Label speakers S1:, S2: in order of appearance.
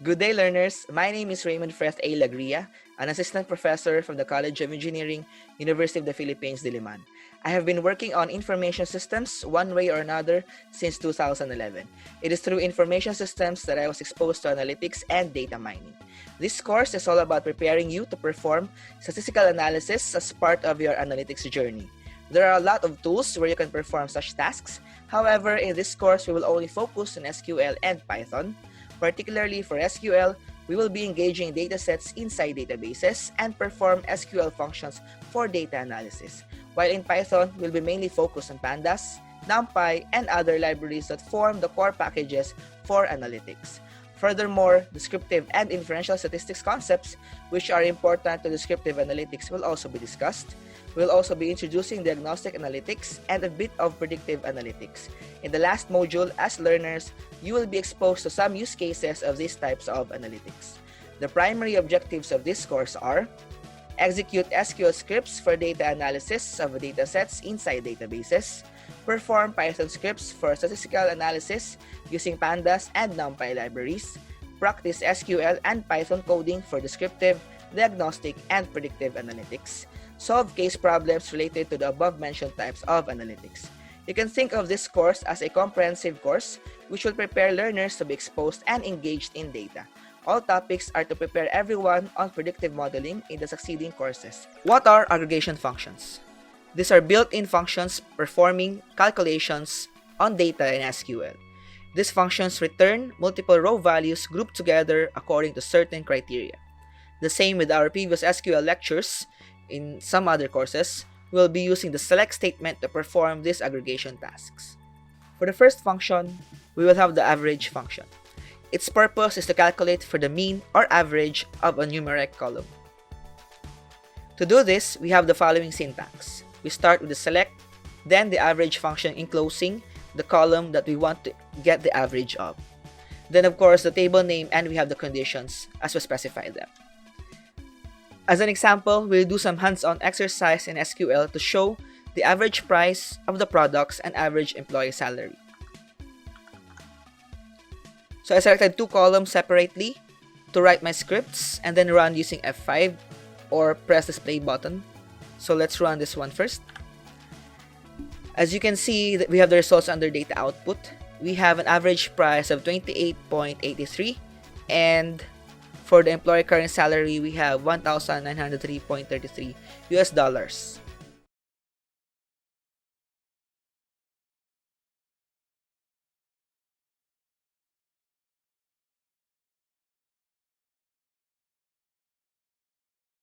S1: Good day, learners. My name is Raymond Freth A. Lagria, an assistant professor from the College of Engineering, University of the Philippines, Diliman. I have been working on information systems one way or another since 2011. It is through information systems that I was exposed to analytics and data mining. This course is all about preparing you to perform statistical analysis as part of your analytics journey. There are a lot of tools where you can perform such tasks. However, in this course, we will only focus on SQL and Python. Particularly for SQL, we will be engaging datasets inside databases and perform SQL functions for data analysis. While in Python, we'll be mainly focused on pandas, NumPy, and other libraries that form the core packages for analytics. Furthermore, descriptive and inferential statistics concepts, which are important to descriptive analytics, will also be discussed. We'll also be introducing diagnostic analytics and a bit of predictive analytics. In the last module, as learners, you will be exposed to some use cases of these types of analytics. The primary objectives of this course are execute SQL scripts for data analysis of datasets inside databases, perform Python scripts for statistical analysis using pandas and NumPy libraries, practice SQL and Python coding for descriptive, diagnostic, and predictive analytics, solve case problems related to the above-mentioned types of analytics. You can think of this course as a comprehensive course which will prepare learners to be exposed and engaged in data. All topics are to prepare everyone on predictive modeling in the succeeding courses. What are aggregation functions? These are built-in functions performing calculations on data in SQL. These functions return multiple row values grouped together according to certain criteria. The same with our previous SQL lectures. In some other courses, we'll be using the select statement to perform these aggregation tasks. For the first function, we will have the average function. Its purpose is to calculate for the mean or average of a numeric column. To do this, we have the following syntax. We start with the select, then the average function enclosing the column that we want to get the average of. Then, of course, the table name, and we have the conditions as we specify them. As an example, we'll do some hands-on exercise in SQL to show the average price of the products and average employee salary. So I selected two columns separately to write my scripts and then run using F5 or press this play button. So let's run this one first. As you can see, we have the results under data output. We have an average price of 28.83, and for the employee current salary, we have $1,903.33.